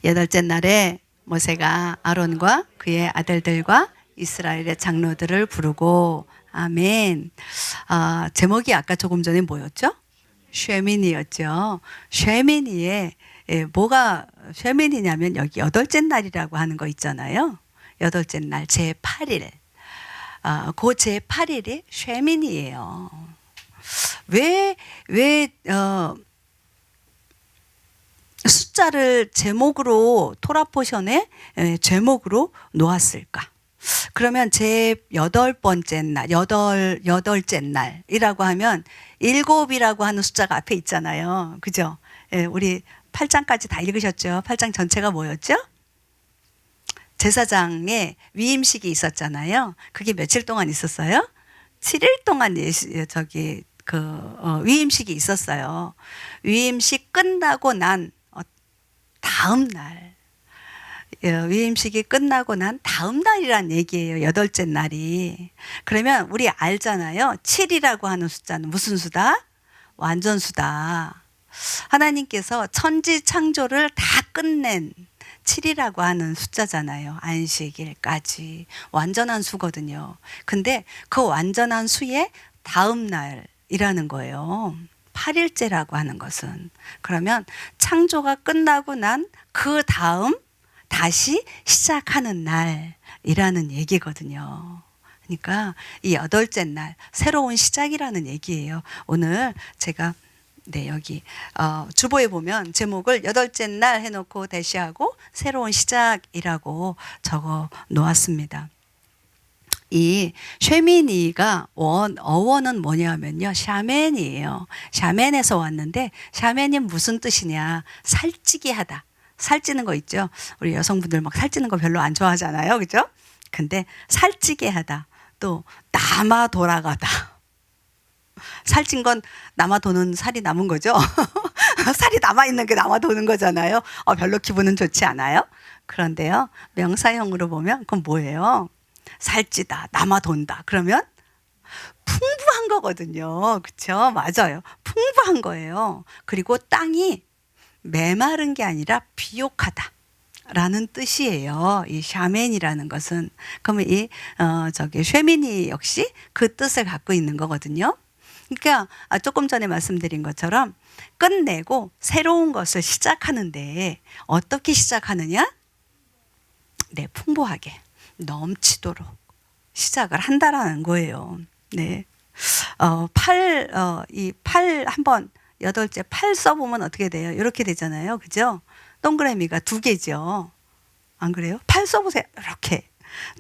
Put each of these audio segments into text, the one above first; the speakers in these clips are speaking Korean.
여덟째 날에 모세가 아론과 그의 아들들과 이스라엘의 장로들을 부르고 아멘. 제목이 아까 조금 전에 뭐였죠? 쉐미니였죠. 쉐미니에 뭐가 쉐미니냐면 여기 여덟째 날이라고 하는 거 있잖아요. 여덟째 날 제8일. 그 제8일이 쉐미니예요. 왜 숫자를 제목으로 토라 포션에 제목으로 놓았을까? 그러면 제 여덟째 날이라고 하면 일곱이라고 하는 숫자가 앞에 있잖아요. 그죠? 우리 8장까지 다 읽으셨죠? 8장 전체가 뭐였죠? 제사장의 위임식이 있었잖아요. 그게 며칠 동안 있었어요? 7일 동안 위임식이 있었어요. 위임식 끝나고 난 다음 날, 위임식이 끝나고 난 다음 날이란 얘기예요. 여덟째 날이. 그러면 우리 알잖아요. 7이라고 하는 숫자는 무슨 수다? 완전수다. 하나님께서 천지 창조를 다 끝낸 7이라고 하는 숫자잖아요. 안식일까지. 완전한 수거든요. 근데 그 완전한 수의 다음 날이라는 거예요. 8일째라고 하는 것은. 그러면 창조가 끝나고 난 그 다음 다시 시작하는 날이라는 얘기거든요. 그러니까 이 여덟째 날 새로운 시작이라는 얘기예요. 오늘 제가 여기 주보에 보면 제목을 여덟째 날 해놓고 대시하고 새로운 시작이라고 적어 놓았습니다. 이 쉐미니가 어원은 뭐냐면요, 샤멘이에요. 샤멘에서 왔는데 샤멘이 무슨 뜻이냐? 살찌게 하다. 살찌는 거 있죠. 우리 여성분들 막 살찌는 거 별로 안 좋아하잖아요, 그죠? 근데 살찌게 하다. 또 남아 돌아가다. 살찐 건 남아 도는 살이 남은 거죠. 살이 남아 있는 게 남아 도는 거잖아요. 별로 기분은 좋지 않아요. 그런데요, 명사형으로 보면 그건 뭐예요? 살찌다, 남아 돈다. 그러면 풍부한 거거든요. 그렇죠? 맞아요. 풍부한 거예요. 그리고 땅이 메마른 게 아니라 비옥하다 라는 뜻이에요. 이 샤멘이라는 것은. 그러면 이 쉐미니 역시 그 뜻을 갖고 있는 거거든요. 그러니까 조금 전에 말씀드린 것처럼 끝내고 새로운 것을 시작하는데 어떻게 시작하느냐? 네, 풍부하게 넘치도록 시작을 한다라는 거예요. 네. 이 8 한번 여덟째 8 써보면 어떻게 돼요? 이렇게 되잖아요. 그죠? 동그라미가 2개죠. 안 그래요? 8 써보세요. 이렇게.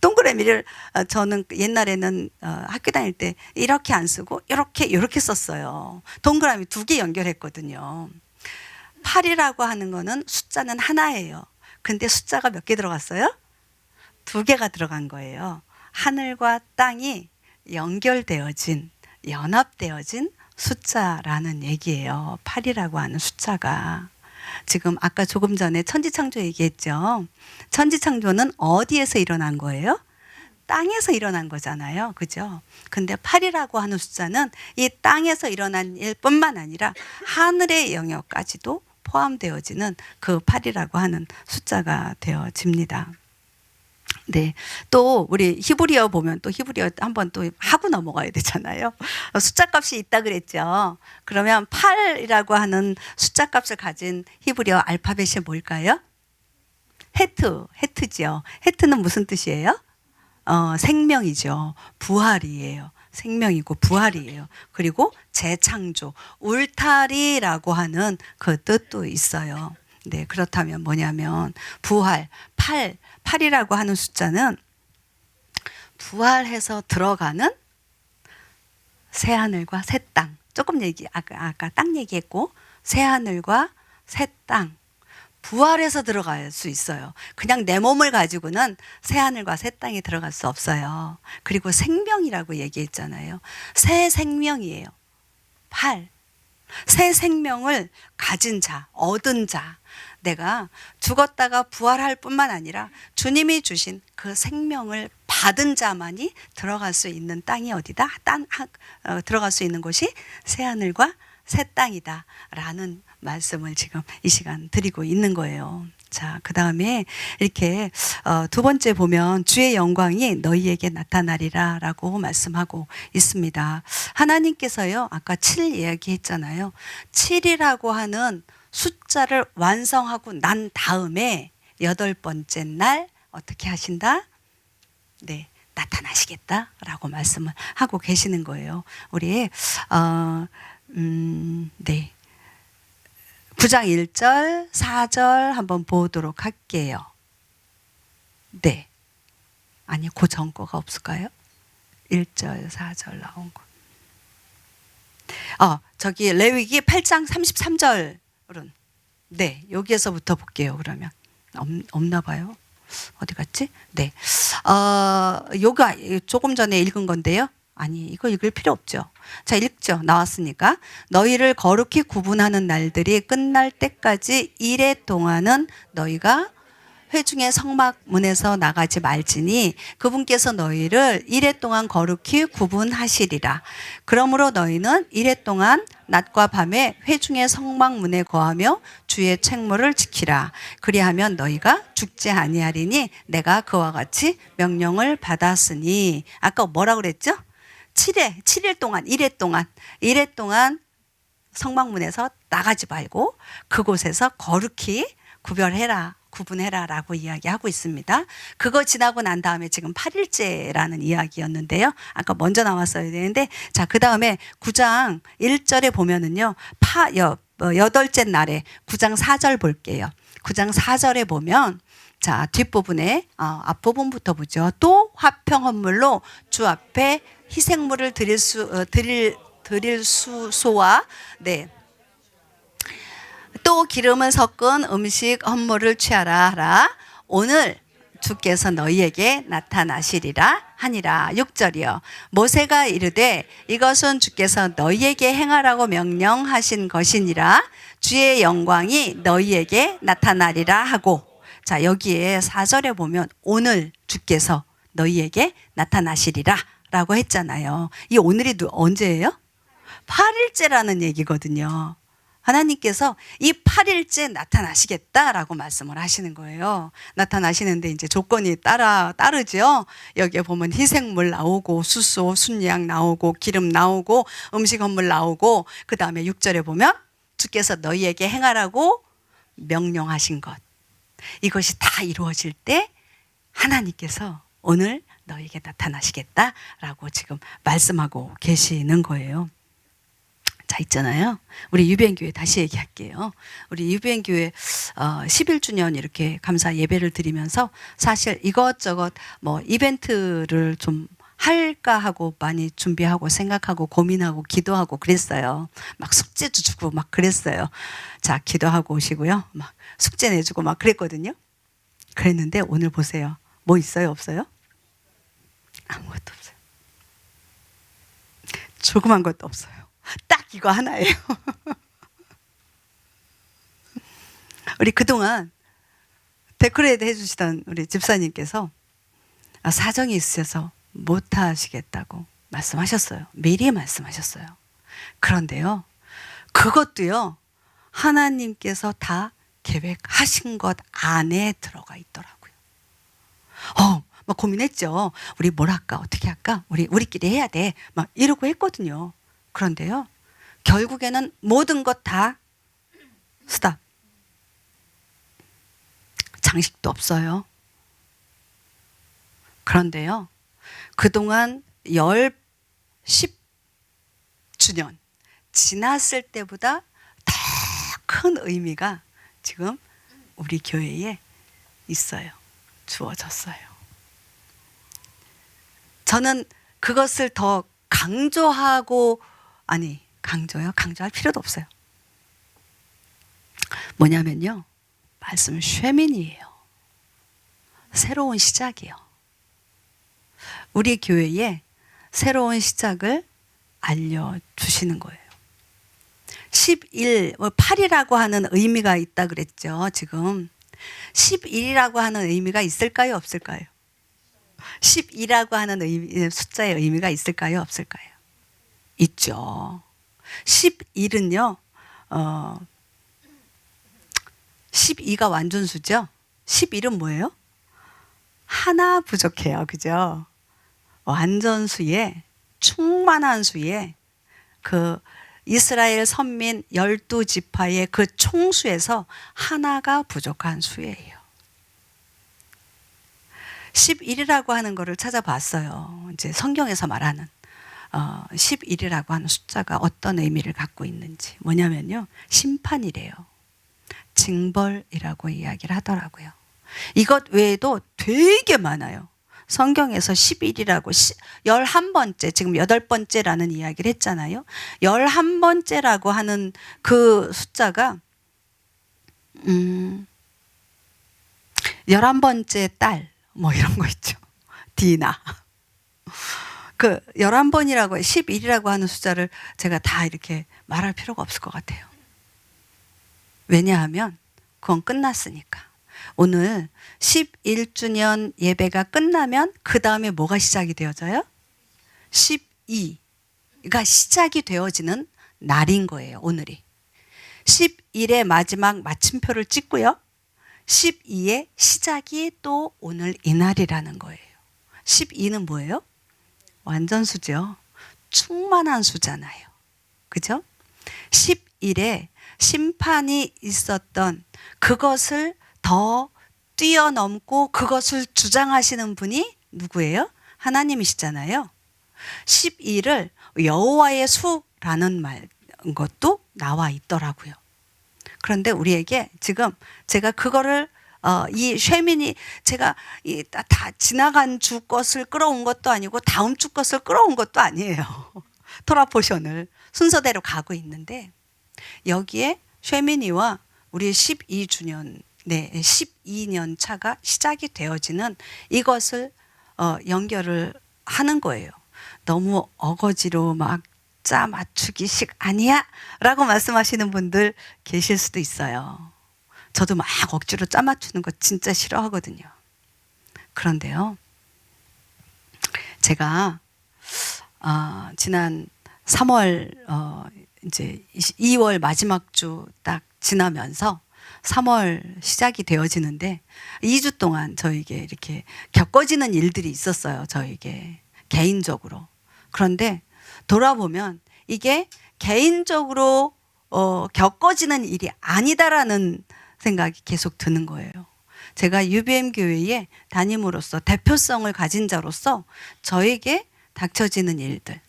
동그라미를 저는 옛날에는 학교 다닐 때 이렇게 안 쓰고 이렇게 썼어요. 동그라미 2개 연결했거든요. 8이라고 하는 거는 숫자는 하나예요. 근데 숫자가 몇 개 들어갔어요? 2개가 들어간 거예요. 하늘과 땅이 연결되어진, 연합되어진 숫자라는 얘기예요. 8이라고 하는 숫자가. 지금 아까 조금 전에 천지창조 얘기했죠. 천지창조는 어디에서 일어난 거예요? 땅에서 일어난 거잖아요. 그죠? 근데 8이라고 하는 숫자는 이 땅에서 일어난 일뿐만 아니라 하늘의 영역까지도 포함되어지는 그 8이라고 하는 숫자가 되어집니다. 네. 또 우리 히브리어 보면 또 히브리어 한번 또 하고 넘어가야 되잖아요. 숫자 값이 있다 그랬죠. 그러면 8이라고 하는 숫자 값을 가진 히브리어 알파벳이 뭘까요? 헤트죠. 헤트는 무슨 뜻이에요? 생명이죠. 부활이에요. 생명이고 부활이에요. 그리고 재창조, 울타리라고 하는 그 뜻도 있어요. 네, 그렇다면 뭐냐면 부활, 8이라고 하는 숫자는 부활해서 들어가는 새하늘과 새 땅. 조금 아까 땅 얘기했고 새하늘과 새 땅. 부활해서 들어갈 수 있어요. 그냥 내 몸을 가지고는 새하늘과 새 땅에 들어갈 수 없어요. 그리고 생명이라고 얘기했잖아요. 새 생명이에요. 8. 새 생명을 가진 자, 얻은 자. 내가 죽었다가 부활할 뿐만 아니라 주님이 주신 그 생명을 받은 자만이 들어갈 수 있는 땅이 어디다? 들어갈 수 있는 곳이 새하늘과 새 땅이다 라는 말씀을 지금 이 시간 드리고 있는 거예요. 자, 그 다음에 이렇게 두 번째 보면 주의 영광이 너희에게 나타나리라 라고 말씀하고 있습니다. 하나님께서요, 아까 7 이야기했잖아요. 7이라고 하는 숫자를 완성하고 난 다음에 8번째 날 어떻게 하신다? 네, 나타나시겠다 라고 말씀을 하고 계시는 거예요. 우리 네, 9장 1절 4절 한번 보도록 할게요. 네, 아니 그 전 거가 없을까요? 1절 4절 나온 거. 저기 레위기 8장 33절은 네, 여기에서부터 볼게요. 그러면 없나 봐요. 어디 갔지? 네. 요가 조금 전에 읽은 건데요. 아니, 이거 읽을 필요 없죠. 자, 읽죠. 나왔으니까. 너희를 거룩히 구분하는 날들이 끝날 때까지 이래 동안은 너희가 회중의 성막문에서 나가지 말지니 그분께서 너희를 이래 동안 거룩히 구분하시리라. 그러므로 너희는 이래 동안 낮과 밤에 회중의 성막문에 거하며 주의 책무를 지키라. 그리하면 너희가 죽지 아니하리니 내가 그와 같이 명령을 받았으니. 아까 뭐라 그랬죠? 7일 동안, 이래 동안 성막문에서 나가지 말고 그곳에서 거룩히 구분해라 라고 이야기하고 있습니다. 그거 지나고 난 다음에 지금 8일째라는 이야기였는데요. 아까 먼저 나왔어야 되는데, 자, 그 다음에 9장 1절에 보면은요, 8일째 날에 9장 4절 볼게요. 9장 4절에 보면, 자, 뒷부분에, 앞부분부터 보죠. 또 화평 헌물로 주 앞에 희생물을 드릴 수소와, 네. 또 기름을 섞은 음식 헌물을 취하라 하라. 오늘 주께서 너희에게 나타나시리라 하니라. 6절이요. 모세가 이르되 이것은 주께서 너희에게 행하라고 명령하신 것이니라. 주의 영광이 너희에게 나타나리라 하고. 자, 여기에 4절에 보면 오늘 주께서 너희에게 나타나시리라 라고 했잖아요. 이 오늘이 언제예요? 8일째라는 얘기거든요. 하나님께서 이 8일째 나타나시겠다라고 말씀을 하시는 거예요. 나타나시는데 이제 조건이 따르죠. 여기에 보면 희생물 나오고 수소, 순양 나오고 기름 나오고 음식 헌물 나오고 그 다음에 6절에 보면 주께서 너희에게 행하라고 명령하신 것. 이것이 다 이루어질 때 하나님께서 오늘 너희에게 나타나시겠다라고 지금 말씀하고 계시는 거예요. 자, 있잖아요. 우리 유비엔교회 다시 얘기할게요. 우리 유비엔교회 11주년 이렇게 감사 예배를 드리면서 사실 이것저것 뭐 이벤트를 좀 할까 하고 많이 준비하고 생각하고 고민하고 기도하고 그랬어요. 막 숙제도 주고 막 그랬어요. 자, 기도하고 오시고요. 막 숙제 내주고 막 그랬거든요. 그랬는데 오늘 보세요. 뭐 있어요? 없어요? 아무것도 없어요. 조그만 것도 없어요. 딱 이거 하나예요. 우리 그동안 데코레이트 해주시던 우리 집사님께서 사정이 있으셔서 못 하시겠다고 말씀하셨어요. 미리 말씀하셨어요. 그런데요, 그것도요, 하나님께서 다 계획하신 것 안에 들어가 있더라고요. 막 고민했죠. 우리 뭘 할까? 어떻게 할까? 우리끼리 해야 돼. 막 이러고 했거든요. 그런데요, 결국에는 모든 것 다 스탑. 장식도 없어요. 그런데요, 그동안 10주년 지났을 때보다 더 큰 의미가 지금 우리 교회에 있어요. 주어졌어요. 저는 그것을 더 강조하고, 강조할 필요도 없어요. 뭐냐면요, 말씀 쉐민이에요. 새로운 시작이요. 우리 교회에 새로운 시작을 알려주시는 거예요. 8이라고 하는 의미가 있다 그랬죠. 지금 11이라고 하는 의미가 있을까요? 없을까요? 10이라고 하는 숫자의 의미가 있을까요? 없을까요? 있죠. 11은요, 12가 완전수죠. 11은 뭐예요? 하나 부족해요. 그죠? 완전수에, 충만한 수에, 그 이스라엘 선민 12지파의 그 총수에서 하나가 부족한 수예요. 11이라고 하는 거를 찾아봤어요. 이제 성경에서 말하는 11이라고 하는 숫자가 어떤 의미를 갖고 있는지. 뭐냐면요, 심판이래요. 징벌이라고 이야기를 하더라고요. 이것 외에도 되게 많아요. 성경에서 11이라고 11번째, 지금 8번째라는 이야기를 했잖아요. 11번째라고 하는 그 숫자가 11번째 딸 뭐 이런 거 있죠. 디나. 그 11번이라고 11이라고 하는 숫자를 제가 다 이렇게 말할 필요가 없을 것 같아요. 왜냐하면 그건 끝났으니까. 오늘 11주년 예배가 끝나면 그 다음에 뭐가 시작이 되어져요? 12가 시작이 되어지는 날인 거예요. 오늘이. 11의 마지막 마침표를 찍고요. 12의 시작이 또 오늘 이날이라는 거예요. 12는 뭐예요? 완전수죠. 충만한 수잖아요. 그죠? 11에 심판이 있었던 그것을 더 뛰어넘고 그것을 주장하시는 분이 누구예요? 하나님이시잖아요. 12를 여호와의 수라는 말 것도 나와 있더라고요. 그런데 우리에게 지금 제가 그거를 이 쉐민이 제가 다 지나간 주 것을 끌어온 것도 아니고 다음 주 것을 끌어온 것도 아니에요. 토라 포션을 순서대로 가고 있는데 여기에 쉐민이와 우리 12주년, 네, 12년 차가 시작이 되어지는 이것을 연결을 하는 거예요. 너무 어거지로 막 짜 맞추기식 아니야? 라고 말씀하시는 분들 계실 수도 있어요. 저도 막 억지로 짜 맞추는 거 진짜 싫어하거든요. 그런데요, 제가 지난 3월 이제 2월 마지막 주 딱 지나면서 3월 시작이 되어지는데 2주 동안 저에게 이렇게 겪어지는 일들이 있었어요. 저에게 개인적으로. 그런데 돌아보면 이게 개인적으로 겪어지는 일이 아니다라는 생각이 계속 드는 거예요. 제가 UBM 교회에 담임으로서 대표성을 가진 자로서 저에게 닥쳐지는 일들,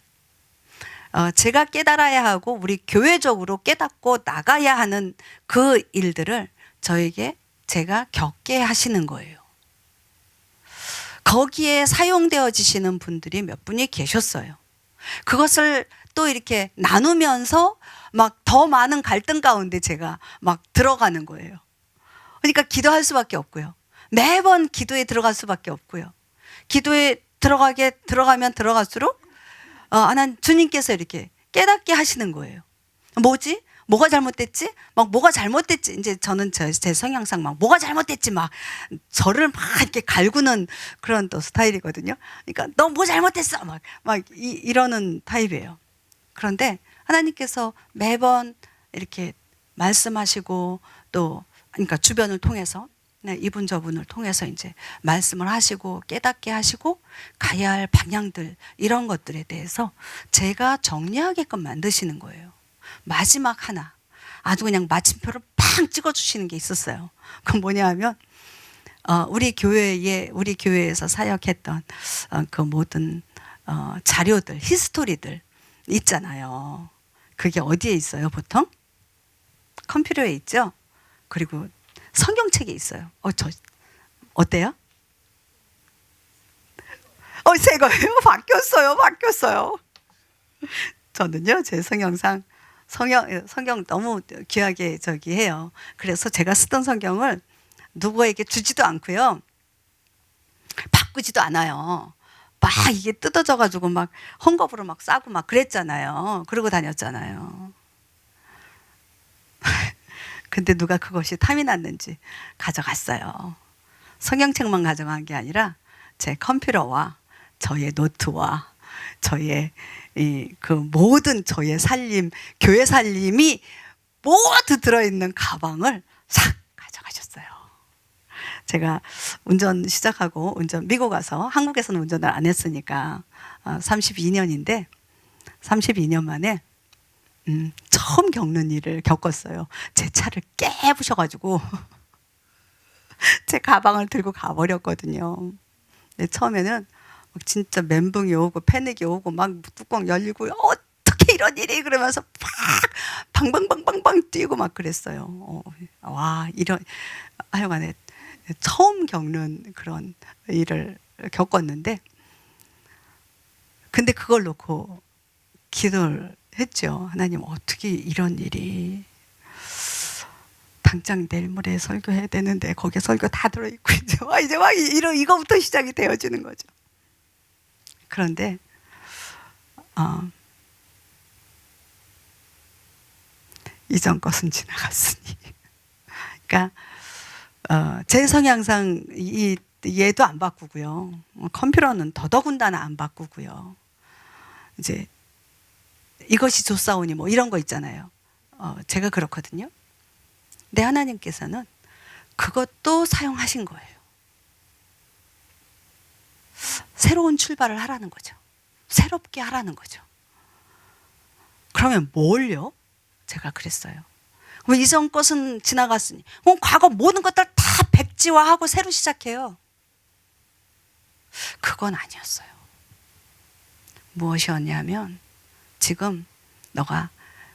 제가 깨달아야 하고 우리 교회적으로 깨닫고 나가야 하는 그 일들을 저에게 제가 겪게 하시는 거예요. 거기에 사용되어지시는 분들이 몇 분이 계셨어요. 그것을 또 이렇게 나누면서 막 더 많은 갈등 가운데 제가 막 들어가는 거예요. 그러니까 기도할 수밖에 없고요. 매번 기도에 들어갈 수밖에 없고요. 기도에 들어가면 들어갈수록 하나님 주님께서 이렇게 깨닫게 하시는 거예요. 뭐지? 뭐가 잘못됐지? 막 뭐가 잘못됐지? 이제 저는 제 성향상 막 뭐가 잘못됐지? 막 저를 막 이렇게 갈구는 그런 또 스타일이거든요. 그러니까 너 뭐 잘못됐어? 막 이러는 타입이에요. 그런데 하나님께서 매번 이렇게 말씀하시고 또 그러니까 주변을 통해서 이분 저분을 통해서 이제 말씀을 하시고 깨닫게 하시고 가야 할 방향들 이런 것들에 대해서 제가 정리하게끔 만드시는 거예요. 마지막 하나 아주 그냥 마침표를 팡 찍어주시는 게 있었어요. 그건 뭐냐 하면 우리 교회에서 사역했던 그 모든 자료들, 히스토리들 있잖아요. 그게 어디에 있어요, 보통? 컴퓨터에 있죠? 그리고 성경책에 있어요. 어때요? 새 거예요? 바뀌었어요. 저는요, 제 성경상 성경 너무 귀하게 해요. 그래서 제가 쓰던 성경을 누구에게 주지도 않고요. 바꾸지도 않아요. 막 이게 뜯어져가지고 막 헝겊으로 막 싸고 막 그랬잖아요. 그러고 다녔잖아요. 근데 누가 그것이 탐이 났는지 가져갔어요. 성경책만 가져간 게 아니라 제 컴퓨터와 저의 노트와 저의 그 모든 저의 살림, 교회 살림이 모두 들어있는 가방을 싹 가져가셨어요. 제가 운전 시작하고 미국 와서 한국에서는 운전을 안 했으니까 32년인데 32년 만에 처음 겪는 일을 겪었어요. 제 차를 깨부셔가지고 제 가방을 들고 가버렸거든요. 근데 처음에는 진짜 멘붕이 오고 패닉이 오고 막 뚜껑 열리고 어떻게 이런 일이 그러면서 막 방방방방방 뛰고 막 그랬어요. 와, 이런 하여간에 처음 겪는 그런 일을 겪었는데, 근데 그걸 놓고 기도를 했죠. 하나님, 어떻게 이런 일이, 당장 내일 모레 설교해야 되는데 거기에 설교 다 들어있고 이제 막 이거부터 시작이 되어지는 거죠. 그런데 이전 것은 지나갔으니, 그러니까 제 성향상 얘도 안 바꾸고요. 컴퓨터는 더더군다나 안 바꾸고요. 이제 이것이 좋사오니 뭐 이런 거 있잖아요. 제가 그렇거든요. 근데 하나님께서는 그것도 사용하신 거예요. 새로운 출발을 하라는 거죠. 새롭게 하라는 거죠. 그러면 뭘요? 제가 그랬어요. 그럼 이전 것은 지나갔으니 그럼 과거 모든 것들 다 백지화하고 새로 시작해요. 그건 아니었어요. 무엇이었냐면, 지금 너가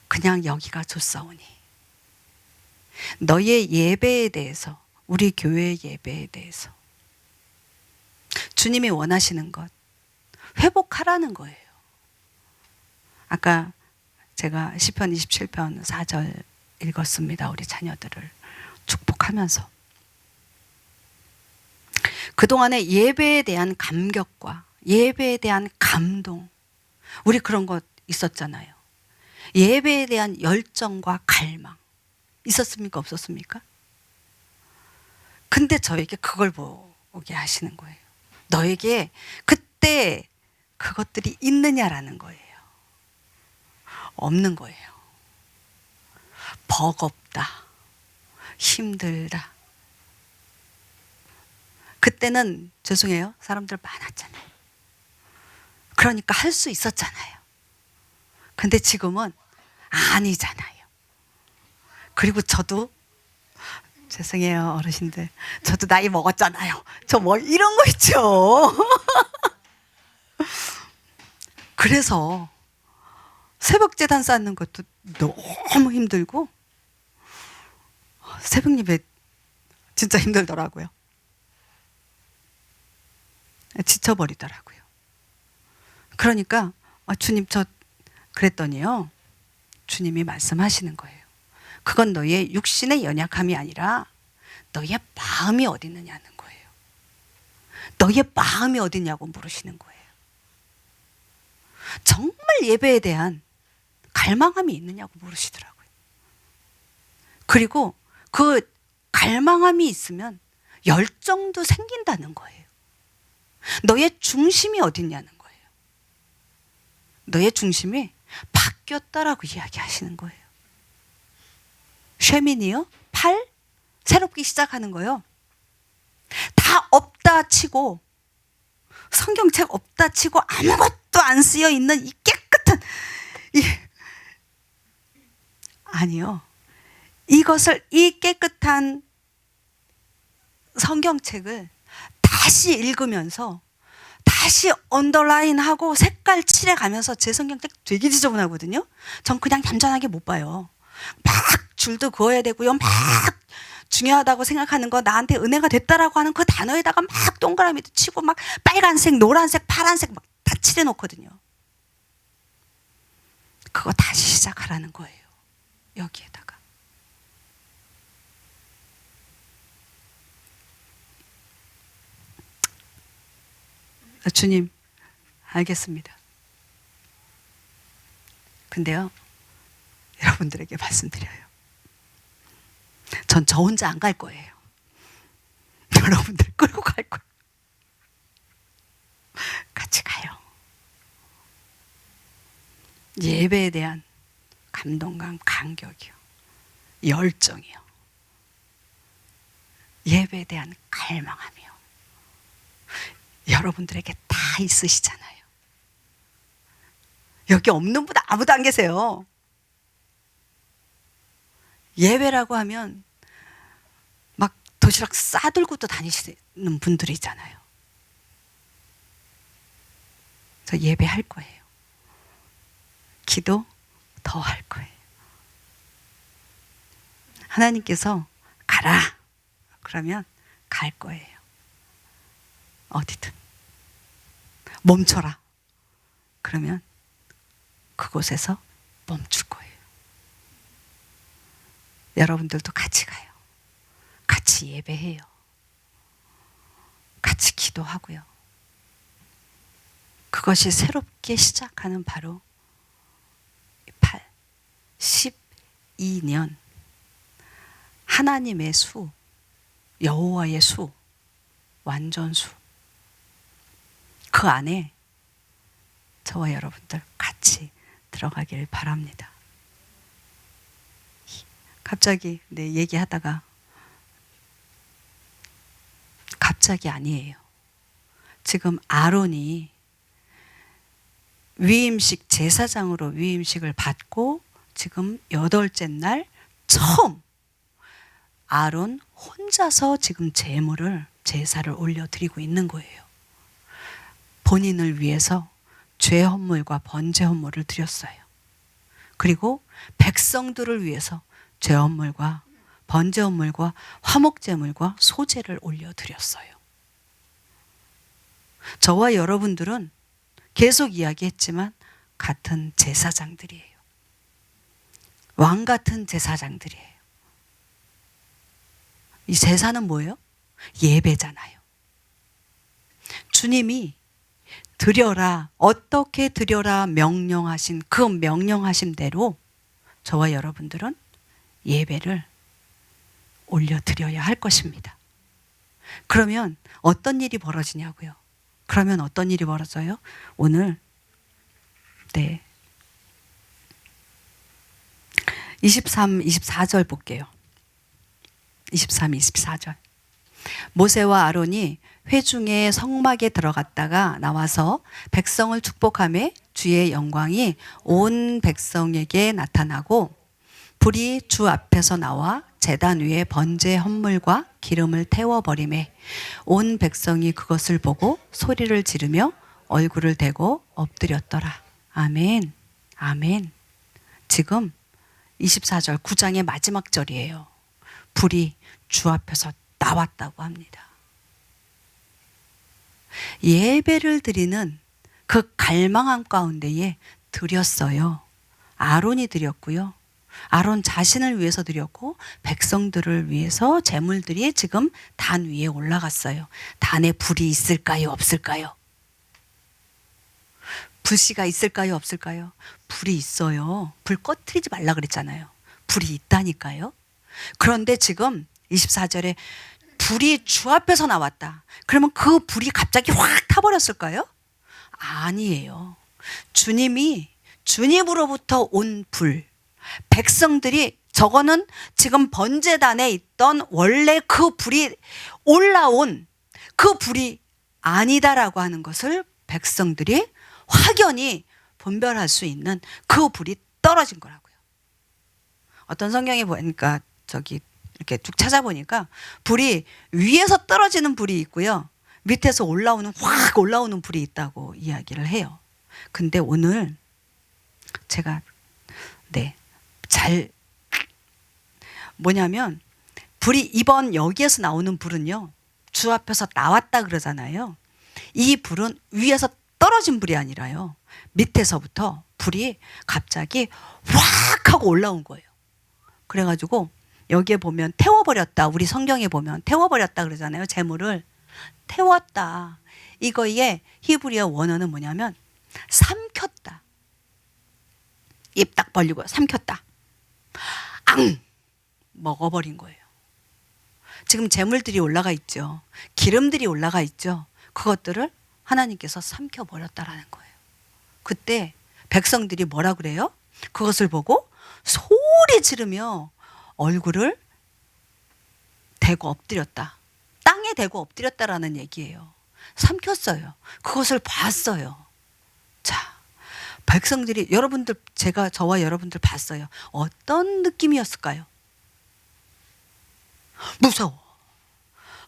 그냥 여기가 좋사오니 너의 예배에 대해서, 우리 교회의 예배에 대해서 주님이 원하시는 것 회복하라는 거예요. 아까 제가 시편 27편 4절 읽었습니다. 우리 자녀들을 축복하면서 그동안의 예배에 대한 감격과 예배에 대한 감동, 우리 그런 것 있었잖아요. 예배에 대한 열정과 갈망 있었습니까? 없었습니까? 근데 저에게 그걸 보게 하시는 거예요. 너에게 그때 그것들이 있느냐라는 거예요. 없는 거예요. 버겁다, 힘들다. 그때는 죄송해요, 사람들 많았잖아요. 그러니까 할 수 있었잖아요. 근데 지금은 아니잖아요. 그리고 저도 죄송해요, 어르신들, 저도 나이 먹었잖아요. 저 뭐 이런 거 있죠. 그래서 새벽 제단 쌓는 것도 너무 힘들고 새벽 예배 진짜 힘들더라고요. 지쳐버리더라고요. 그러니까 주님, 저 그랬더니요, 주님이 말씀하시는 거예요. 그건 너의 육신의 연약함이 아니라 너의 마음이 어디 있느냐는 거예요. 너의 마음이 어디 있냐고 물으시는 거예요. 정말 예배에 대한 갈망함이 있느냐고 물으시더라고요. 그리고 그 갈망함이 있으면 열정도 생긴다는 거예요. 너의 중심이 어디 있냐는 거예요. 너의 중심이 바뀌었다라고 이야기하시는 거예요. 쉐민이요? 8? 새롭게 시작하는 거요. 다 없다 치고, 성경책 없다 치고 아무것도 안 쓰여 있는 이 깨끗한 아니요. 이것을, 이 깨끗한 성경책을 다시 읽으면서 다시 언더라인하고 색깔 칠해가면서, 제 성경책 되게 지저분하거든요. 전 그냥 얌전하게 못 봐요. 막 줄도 그어야 되고요. 막 중요하다고 생각하는 거, 나한테 은혜가 됐다라고 하는 그 단어에다가 막 동그라미도 치고 막 빨간색, 노란색, 파란색 막 다 칠해 놓거든요. 그거 다시 시작하라는 거예요. 여기에다가. 주님, 알겠습니다. 근데요, 여러분들에게 말씀드려요. 전 저 혼자 안 갈 거예요. 여러분들 끌고 갈 거예요. 같이 가요. 예배에 대한 감동감, 감격이요. 열정이요. 예배에 대한 갈망함이요. 여러분들에게 다 있으시잖아요. 여기 없는 분 아무도 안 계세요. 예배라고 하면 막 도시락 싸들고도 다니시는 분들이 있잖아요. 저 예배할 거예요. 기도 더 할 거예요. 하나님께서 가라 그러면 갈 거예요. 어디든. 멈춰라 그러면 그곳에서 멈출 거예요. 여러분들도 같이 가요. 같이 예배해요. 같이 기도하고요. 그것이 새롭게 시작하는 바로 12년 하나님의 수, 여호와의 수, 완전수. 그 안에 저와 여러분들 같이 들어가길 바랍니다. 갑자기 얘기하다가 갑자기 아니에요. 지금 아론이 위임식 제사장으로 위임식을 받고 지금 8째 날 처음 아론 혼자서 지금 제사를 올려드리고 있는 거예요. 본인을 위해서 죄 헌물과 번제 헌물을 드렸어요. 그리고 백성들을 위해서 죄 헌물과 번제 헌물과 화목제물과 소제를 올려드렸어요. 저와 여러분들은 계속 이야기했지만 같은 제사장들이에요. 왕 같은 제사장들이에요. 이 제사는 뭐예요? 예배잖아요. 주님이 드려라, 어떻게 드려라 명령하신 그 명령하신 대로 저와 여러분들은 예배를 올려드려야 할 것입니다. 그러면 어떤 일이 벌어지냐고요? 그러면 어떤 일이 벌어져요? 오늘 23, 24절 볼게요. 23, 24절. 모세와 아론이 회중의 성막에 들어갔다가 나와서 백성을 축복하며 주의 영광이 온 백성에게 나타나고 불이 주 앞에서 나와 제단 위에 번제 헌물과 기름을 태워버리매 온 백성이 그것을 보고 소리를 지르며 얼굴을 대고 엎드렸더라. 아멘. 아멘. 지금 24절 9장의 마지막 절이에요. 불이 주 앞에서 나왔다고 합니다. 예배를 드리는 그 갈망함 가운데에 드렸어요. 아론이 드렸고요. 아론 자신을 위해서 드렸고 백성들을 위해서 제물들이 지금 단 위에 올라갔어요. 단에 불이 있을까요? 없을까요? 불씨가 있을까요? 없을까요? 불이 있어요. 불 꺼트리지 말라 그랬잖아요. 불이 있다니까요. 그런데 지금 24절에 불이 주 앞에서 나왔다. 그러면 그 불이 갑자기 확 타버렸을까요? 아니에요. 주님으로부터 온 불, 백성들이 저거는 지금 번제단에 있던 원래 그 불이 올라온 그 불이 아니다라고 하는 것을 백성들이 확연히 분별할 수 있는 그 불이 떨어진 거라고요. 어떤 성경에 보니까 이렇게 쭉 찾아보니까 불이 위에서 떨어지는 불이 있고요. 밑에서 확 올라오는 불이 있다고 이야기를 해요. 근데 오늘 제가 뭐냐면 불이 이번 여기에서 나오는 불은요. 주 앞에서 나왔다 그러잖아요. 이 불은 위에서 떨어진 불이 아니라요. 밑에서부터 불이 갑자기 확 하고 올라온 거예요. 그래가지고 여기에 보면 태워버렸다. 우리 성경에 보면 태워버렸다 그러잖아요. 재물을 태웠다. 이거의 히브리어 원어는 뭐냐면 삼켰다. 입 딱 벌리고 삼켰다. 앙! 먹어버린 거예요. 지금 재물들이 올라가 있죠. 기름들이 올라가 있죠. 그것들을 하나님께서 삼켜버렸다라는 거예요. 그때 백성들이 뭐라 그래요? 그것을 보고 소리 지르며 얼굴을 대고 엎드렸다. 땅에 대고 엎드렸다라는 얘기예요. 삼켰어요. 그것을 봤어요. 자, 백성들이 여러분들 저와 여러분들 봤어요. 어떤 느낌이었을까요? 무서워.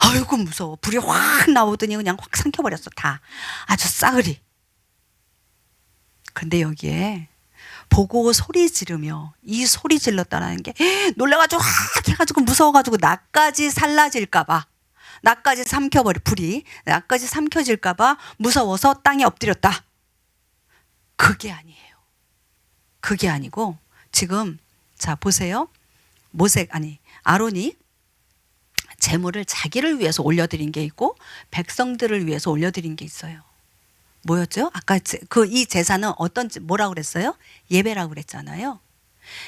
아이고 무서워. 불이 확 나오더니 그냥 확 삼켜버렸어. 다 아주 싸그리. 근데 여기에 보고 소리 지르며, 이 소리 질렀다라는 게 놀라가지고 확 해가지고 무서워가지고 나까지 살라질까봐, 나까지 불이 나까지 삼켜질까봐 무서워서 땅에 엎드렸다. 그게 아니에요. 그게 아니고 지금 자 보세요. 아론이 제물을 자기를 위해서 올려드린 게 있고 백성들을 위해서 올려드린 게 있어요. 뭐였죠? 아까 이 제사는 뭐라고 그랬어요? 예배라고 그랬잖아요.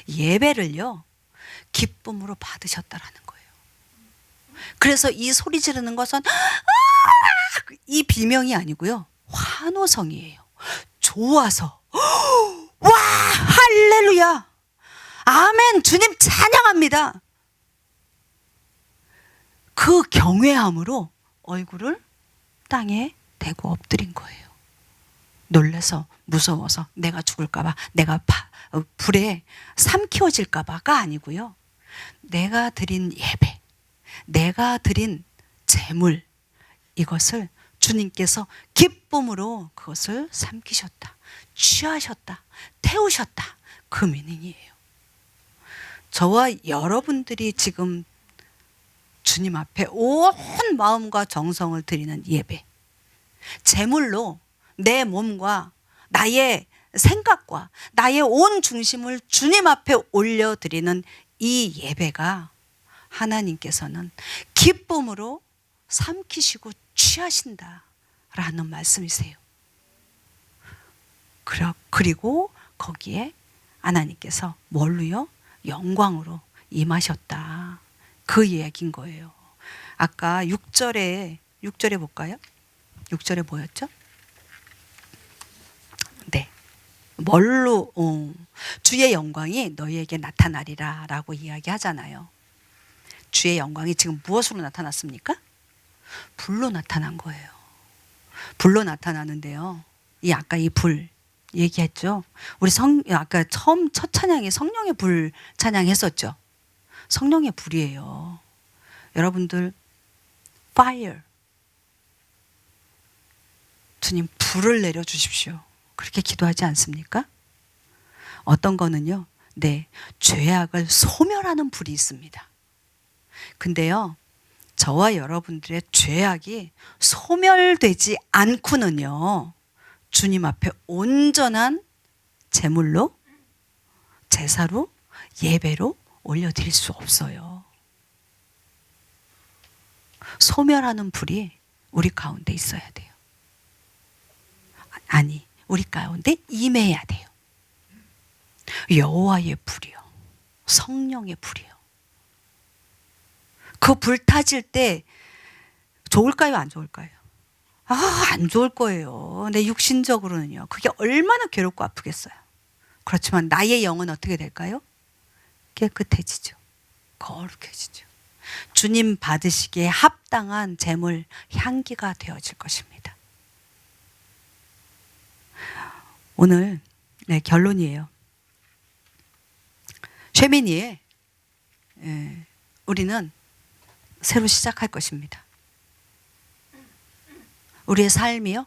예배를요, 기쁨으로 받으셨다라는 거예요. 그래서 이 소리 지르는 것은 이 비명이 아니고요, 환호성이에요. 좋아서, 와, 할렐루야, 아멘, 주님 찬양합니다. 그 경외함으로 얼굴을 땅에 대고 엎드린 거예요. 놀라서 무서워서 내가 죽을까봐, 내가 불에 삼키워질까봐가 아니고요, 내가 드린 예배, 내가 드린 제물, 이것을 주님께서 기쁨으로 그것을 삼키셨다, 취하셨다, 태우셨다, 그 미닝이에요. 저와 여러분들이 지금 주님 앞에 온 마음과 정성을 드리는 예배, 제물로 내 몸과 나의 생각과 나의 온 중심을 주님 앞에 올려드리는 이 예배가 하나님께서는 기쁨으로 삼키시고 취하신다라는 말씀이세요. 그리고 거기에 하나님께서 뭘로요? 영광으로 임하셨다, 그 이야기인 거예요. 아까 6절에 볼까요? 6절에 뭐였죠? 네, 뭘로 주의 영광이 너희에게 나타나리라 라고 이야기하잖아요. 주의 영광이 지금 무엇으로 나타났습니까? 불로 나타난 거예요. 불로 나타나는데요, 아까 이 불 얘기했죠. 우리 아까 첫 찬양이 성령의 불 찬양했었죠. 성령의 불이에요. 여러분들, fire, 주님 불을 내려주십시오, 그렇게 기도하지 않습니까? 어떤 거는요, 네, 죄악을 소멸하는 불이 있습니다. 근데요, 저와 여러분들의 죄악이 소멸되지 않고는요, 주님 앞에 온전한 제물로, 제사로, 예배로 올려드릴 수 없어요. 소멸하는 불이 우리 가운데 있어야 돼요. 아니, 우리 가운데 임해야 돼요. 여호와의 불이요, 성령의 불이요. 그 불 타질 때 좋을까요, 안 좋을까요? 안 좋을 거예요. 내 육신적으로는요, 그게 얼마나 괴롭고 아프겠어요. 그렇지만 나의 영은 어떻게 될까요? 깨끗해지죠. 거룩해지죠. 주님 받으시기에 합당한 제물, 향기가 되어질 것입니다. 오늘 결론이에요. 쉐미니에 우리는 새로 시작할 것입니다. 우리의 삶이요,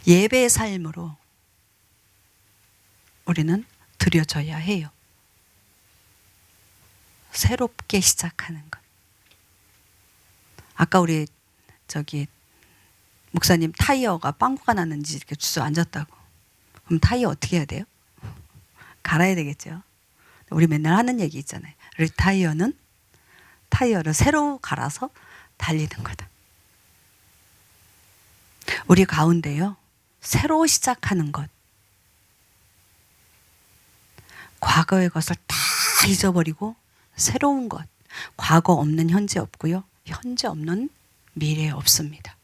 예배의 삶으로 우리는 드려져야 해요. 새롭게 시작하는 것. 아까 우리 목사님 타이어가 빵꾸가 났는지 이렇게 주저앉았다고. 그럼 타이어 어떻게 해야 돼요? 갈아야 되겠죠. 우리 맨날 하는 얘기 있잖아요. 타이어를 새로 갈아서 달리는 거다. 우리 가운데요, 새로 시작하는 것, 과거의 것을 다 잊어버리고 새로운 것, 과거 없는 현재 없고요, 현재 없는 미래 없습니다.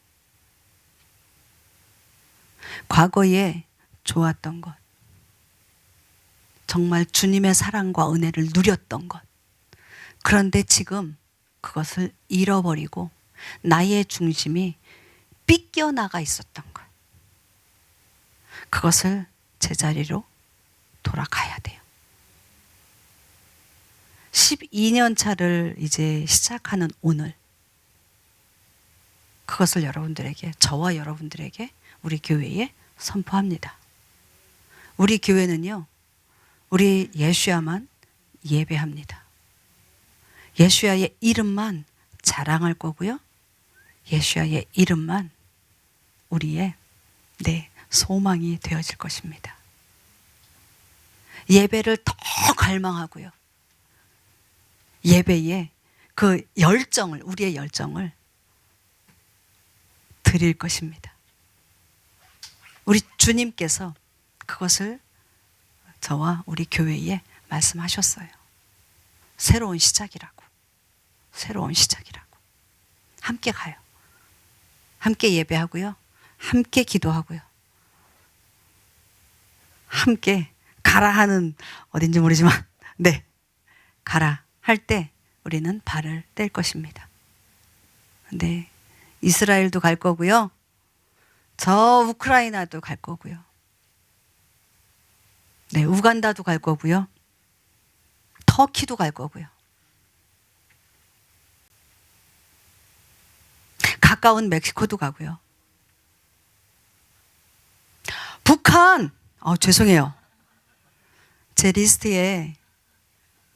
과거에 좋았던 것, 정말 주님의 사랑과 은혜를 누렸던 것, 그런데 지금 그것을 잃어버리고 나의 중심이 삐껴나가 있었던 것, 그것을 제자리로 돌아가야 돼요. 12년 차를 이제 시작하는 오늘, 그것을 여러분들에게, 저와 여러분들에게, 우리 교회에 선포합니다. 우리 교회는요, 우리 예수야만 예배합니다. 예수야의 이름만 자랑할 거고요, 예수야의 이름만 우리의 소망이 되어질 것입니다. 예배를 더 갈망하고요, 예배에 그 열정을, 우리의 열정을 드릴 것입니다. 우리 주님께서 그것을 저와 우리 교회에 말씀하셨어요. 새로운 시작이라고. 새로운 시작이라고. 함께 가요. 함께 예배하고요, 함께 기도하고요, 함께 가라 하는, 어딘지 모르지만 가라 할 때 우리는 발을 뗄 것입니다. 이스라엘도 갈 거고요, 저 우크라이나도 갈 거고요, 우간다도 갈 거고요, 터키도 갈 거고요, 가까운 멕시코도 가고요, 북한, 죄송해요. 제 리스트에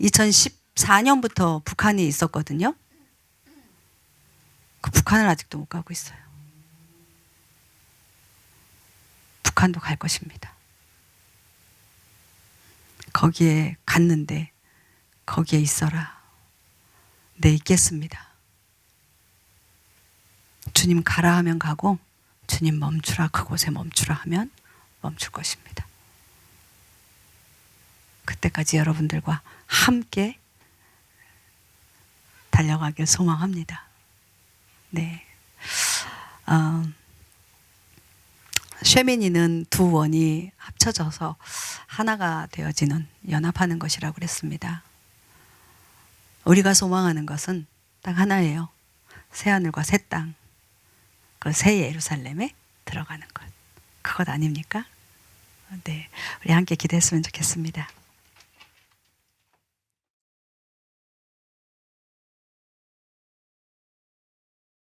2014년부터 북한이 있었거든요. 그 북한을 아직도 못 가고 있어요. 북한도 갈 것입니다. 거기에 갔는데 거기에 있어라. 있겠습니다. 주님 가라 하면 가고, 주님 멈추라, 그곳에 멈추라 하면 멈출 것입니다. 그때까지 여러분들과 함께 달려가길 소망합니다. 쉐미니는 두 원이 합쳐져서 하나가 되어지는, 연합하는 것이라고 그랬습니다. 우리가 소망하는 것은 딱 하나예요. 새하늘과 새 땅, 그 새 예루살렘에 들어가는 것. 그것 아닙니까? 우리 함께 기도했으면 좋겠습니다.